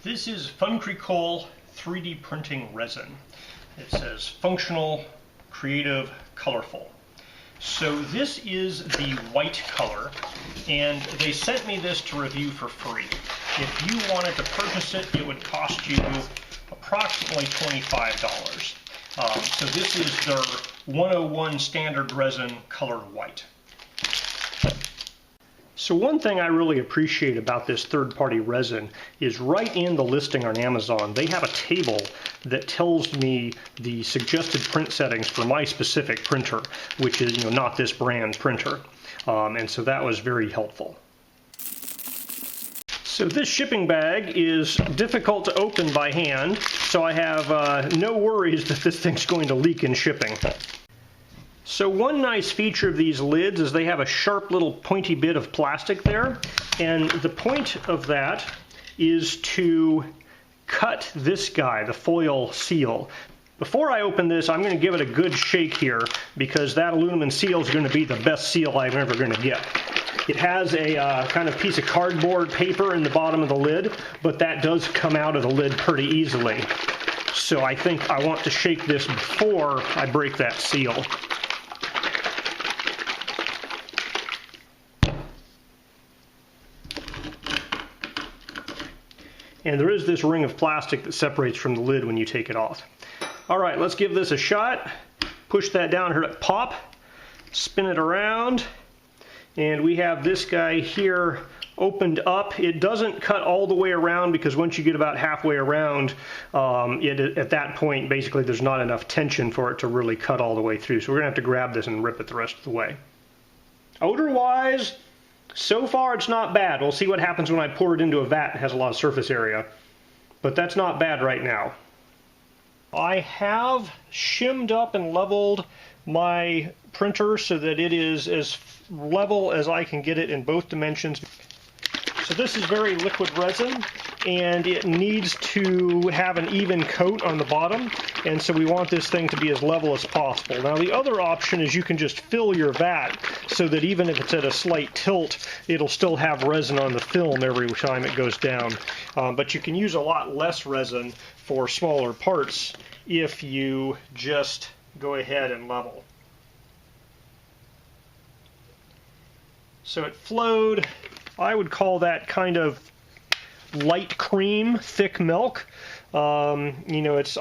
This is FUNCRECOL 3D printing resin. It says functional, creative, colorful. So this is the white color, and they sent me this to review for free. If you wanted to purchase it, it would cost you approximately $25. So this is their 101 standard resin colored white. So one thing I really appreciate about this third-party resin is right in the listing on Amazon, they have a table that tells me the suggested print settings for my specific printer, which is not this brand's printer. And so that was very helpful. So this shipping bag is difficult to open by hand, so I have no worries that this thing's going to leak in shipping. So one nice feature of these lids is they have a sharp little pointy bit of plastic there, and the point of that is to cut this guy, the foil seal. Before I open this, I'm going to give it a good shake here because that aluminum seal is going to be the best seal I'm ever going to get. It has a kind of piece of cardboard paper in the bottom of the lid, but that does come out of the lid pretty easily. So I think I want to shake this before I break that seal. And there is this ring of plastic that separates from the lid when you take it off. Alright, let's give this a shot. Push that down, hear it pop. Spin it around. And we have this guy here opened up. It doesn't cut all the way around because once you get about halfway around, at that point, basically there's not enough tension for it to really cut all the way through. So we're going to have to grab this and rip it the rest of the way. Odor-wise, so far it's not bad. We'll see what happens when I pour it into a vat. It has a lot of surface area. But that's not bad right now. I have shimmed up and leveled my printer so that it is as level as I can get it in both dimensions. So this is very liquid resin, and it needs to have an even coat on the bottom, and so we want this thing to be as level as possible. Now the other option is you can just fill your vat so that even if it's at a slight tilt, it'll still have resin on the film every time it goes down. But you can use a lot less resin for smaller parts if you just go ahead and level. So it flowed. I would call that kind of light cream, thick milk. It's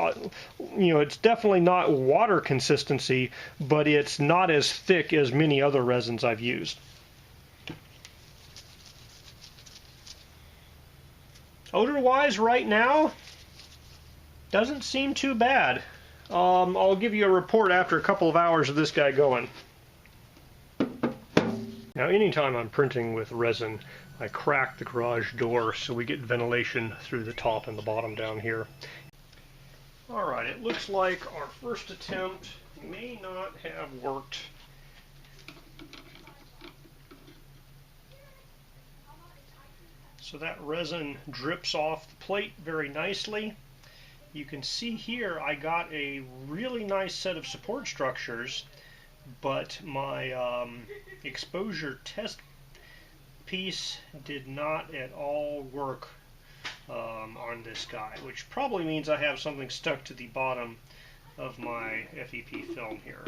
definitely not water consistency, but it's not as thick as many other resins I've used. Odor-wise, right now, doesn't seem too bad. I'll give you a report after a couple of hours of this guy going. Now, anytime I'm printing with resin, I crack the garage door so we get ventilation through the top and the bottom down here. Alright, it looks like our first attempt may not have worked. So that resin drips off the plate very nicely. You can see here I got a really nice set of support structures, but my exposure test piece did not at all work on this guy, which probably means I have something stuck to the bottom of my FEP film here.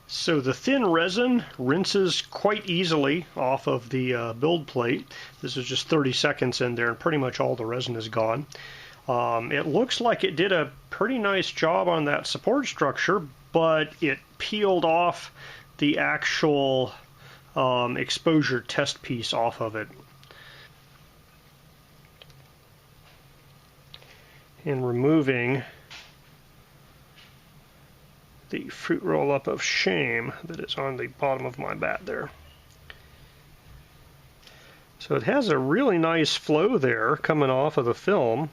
So the thin resin rinses quite easily off of the build plate. This is just 30 seconds in there and pretty much all the resin is gone. It looks like it did a pretty nice job on that support structure, but it peeled off the actual exposure test piece off of it. And removing the fruit roll-up of shame that is on the bottom of my bat there. So it has a really nice flow there coming off of the film.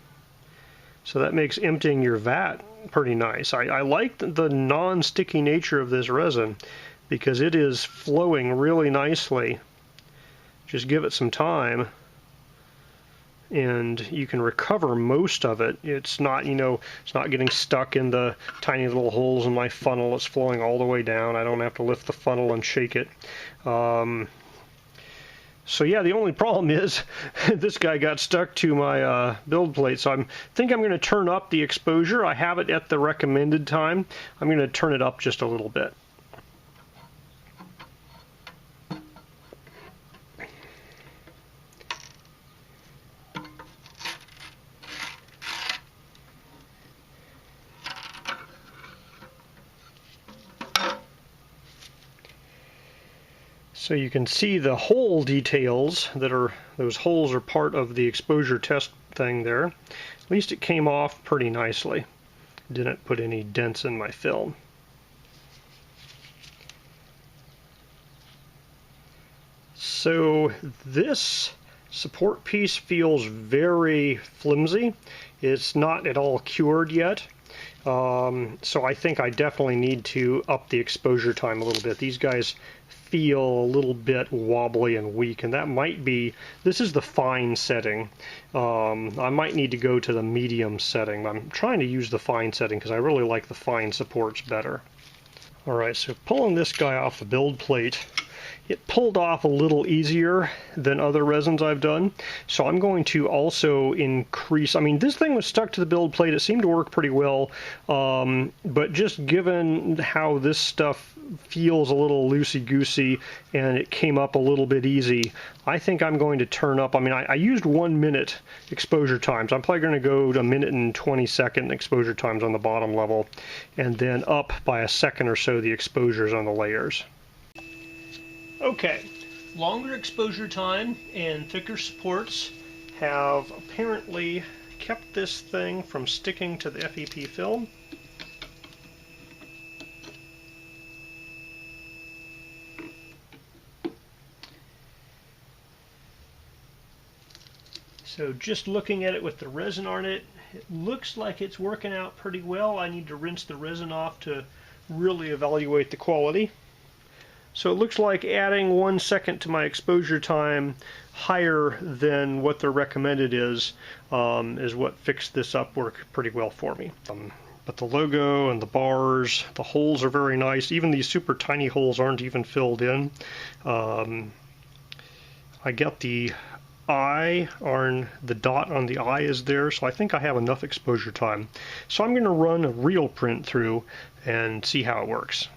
So that makes emptying your vat pretty nice. I like the non-sticky nature of this resin because it is flowing really nicely. Just give it some time and you can recover most of it. It's not, it's not getting stuck in the tiny little holes in my funnel. It's flowing all the way down. I don't have to lift the funnel and shake it. So yeah, the only problem is this guy got stuck to my build plate, so I think I'm going to turn up the exposure. I have it at the recommended time. I'm going to turn it up just a little bit. So you can see the hole details that are, those holes are part of the exposure test thing there. At least it came off pretty nicely. Didn't put any dents in my film. So this support piece feels very flimsy. It's not at all cured yet. So I think I definitely need to up the exposure time a little bit. These guys feel a little bit wobbly and weak, and that might be, this is the fine setting. I might need to go to the medium setting. I'm trying to use the fine setting because I really like the fine supports better. Alright, so pulling this guy off the build plate, it pulled off a little easier than other resins I've done. So I'm going to also increase, I mean, this thing was stuck to the build plate. It seemed to work pretty well, but just given how this stuff feels a little loosey-goosey and it came up a little bit easy, I think I'm going to turn up, I mean, I used 1 minute exposure times. I'm probably going to go to 1 minute and 20-second exposure times on the bottom level, and then up by a second or so the exposures on the layers. Okay, longer exposure time and thicker supports have apparently kept this thing from sticking to the FEP film. So just looking at it with the resin on it, it looks like it's working out pretty well. I need to rinse the resin off to really evaluate the quality. So it looks like adding 1 second to my exposure time higher than what the recommended is what fixed this up work pretty well for me. But the logo and the bars, the holes are very nice. Even these super tiny holes aren't even filled in. I got the eye, or the dot on the eye is there, so I think I have enough exposure time. So I'm going to run a real print through and see how it works.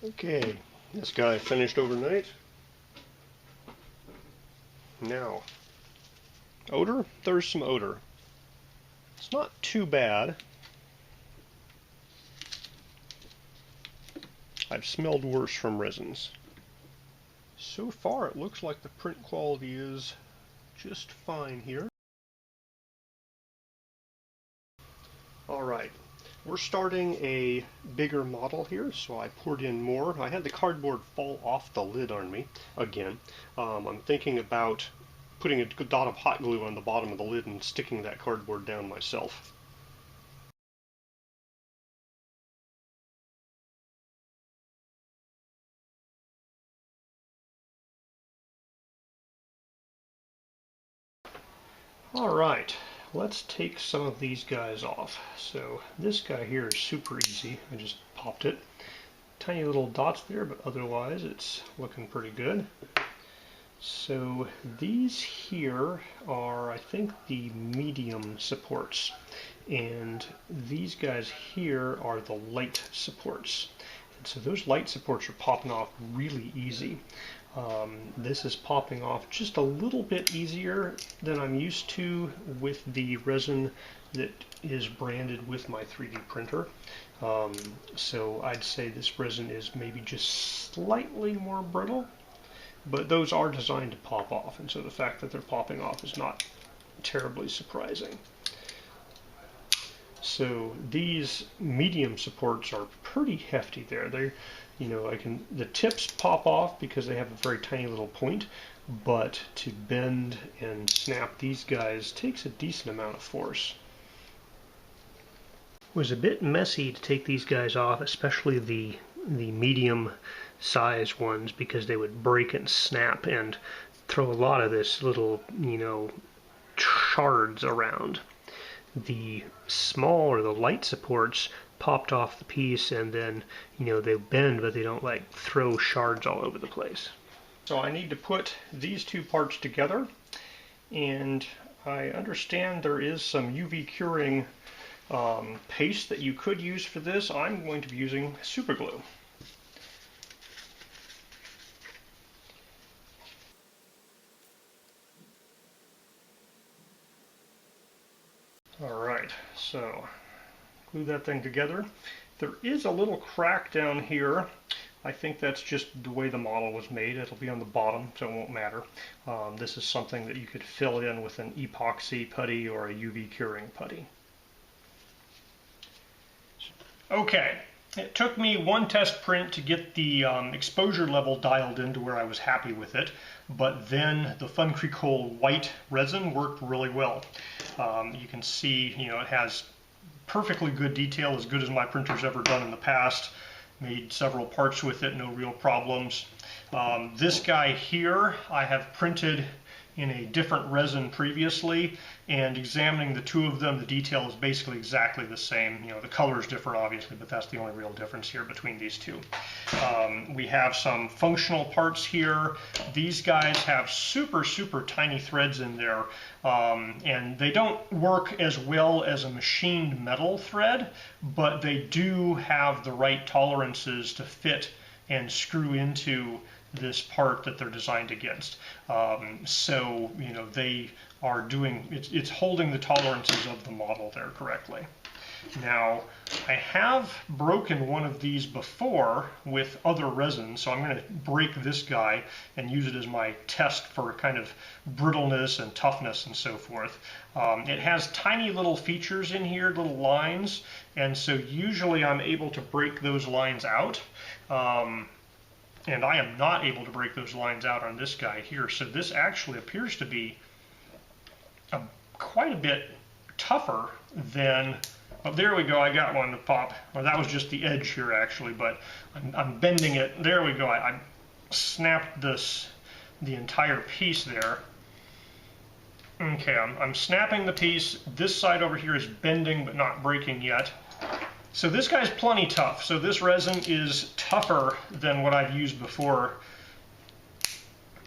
Okay, this guy finished overnight. Now, odor? There's some odor. It's not too bad. I've smelled worse from resins. So far it looks like the print quality is just fine here. Alright, we're starting a bigger model here, so I poured in more. I had the cardboard fall off the lid on me again. I'm thinking about putting a dot of hot glue on the bottom of the lid and sticking that cardboard down myself. Alright, let's take some of these guys off. So this guy here is super easy. I just popped it. Tiny little dots there, but otherwise it's looking pretty good. So these here are, I think, the medium supports, and these guys here are the light supports. And so those light supports are popping off really easy. This is popping off just a little bit easier than I'm used to with the resin that is branded with my 3D printer. So I'd say this resin is maybe just slightly more brittle, but those are designed to pop off, and so the fact that they're popping off is not terribly surprising. So these medium supports are pretty hefty there. They're, you know, the tips pop off because they have a very tiny little point, but to bend and snap these guys takes a decent amount of force. It was a bit messy to take these guys off, especially the medium size ones, because they would break and snap and throw a lot of this little, you know, shards around. The small or the light supports popped off the piece, and then, you know, they bend, but they don't like throw shards all over the place. So I need to put these two parts together, and I understand there is some UV curing paste that you could use for this. I'm going to be using super glue. Alright, so glue that thing together. There is a little crack down here. I think that's just the way the model was made. It'll be on the bottom, so it won't matter. This is something that you could fill in with an epoxy putty or a UV curing putty. Okay, it took me one test print to get the exposure level dialed in to where I was happy with it, but then the FUNCRECOL white resin worked really well. You can see, it has perfectly good detail, as good as my printer's ever done in the past. Made several parts with it, no real problems. This guy here I have printed in a different resin previously, and examining the two of them, the detail is basically exactly the same. The color is different obviously, but that's the only real difference here between these two. We have some functional parts here. These guys have super tiny threads in there, and they don't work as well as a machined metal thread, but they do have the right tolerances to fit and screw into this part that they're designed against. So they are doing, it's holding the tolerances of the model there correctly. Now, I have broken one of these before with other resins, so I'm going to break this guy and use it as my test for kind of brittleness and toughness and so forth. It has tiny little features in here, little lines, and so usually I'm able to break those lines out. And I am not able to break those lines out on this guy here, so this actually appears to be quite a bit tougher than, oh, there we go, I got one to pop. Well, that was just the edge here actually, but I'm bending it. There we go, I snapped the entire piece there. Okay, I'm snapping the piece. This side over here is bending but not breaking yet. So this guy's plenty tough. So this resin is tougher than what I've used before.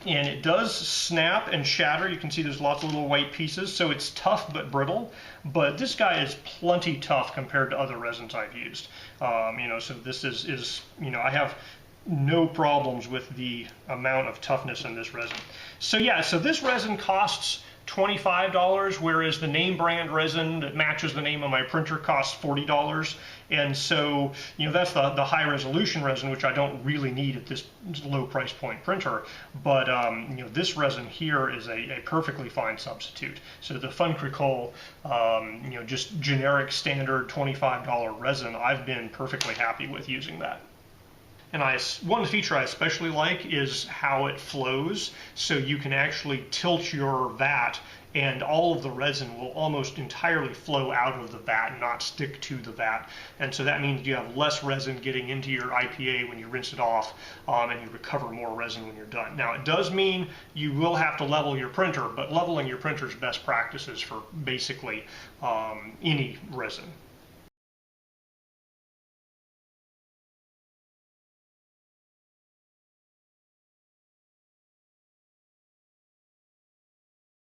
And it does snap and shatter. You can see there's lots of little white pieces. So it's tough but brittle. But this guy is plenty tough compared to other resins I've used. So this is I have no problems with the amount of toughness in this resin. So yeah, so this resin costs $25, whereas the name brand resin that matches the name of my printer costs $40. And so, that's the high resolution resin, which I don't really need at this low price point printer. But, this resin here is a perfectly fine substitute. So the FUNCRECOL, just generic standard $25 resin, I've been perfectly happy with using that. And one feature I especially like is how it flows. So you can actually tilt your vat and all of the resin will almost entirely flow out of the vat and not stick to the vat. And so that means you have less resin getting into your IPA when you rinse it off, and you recover more resin when you're done. Now, it does mean you will have to level your printer, but leveling your printer is best practices for basically any resin.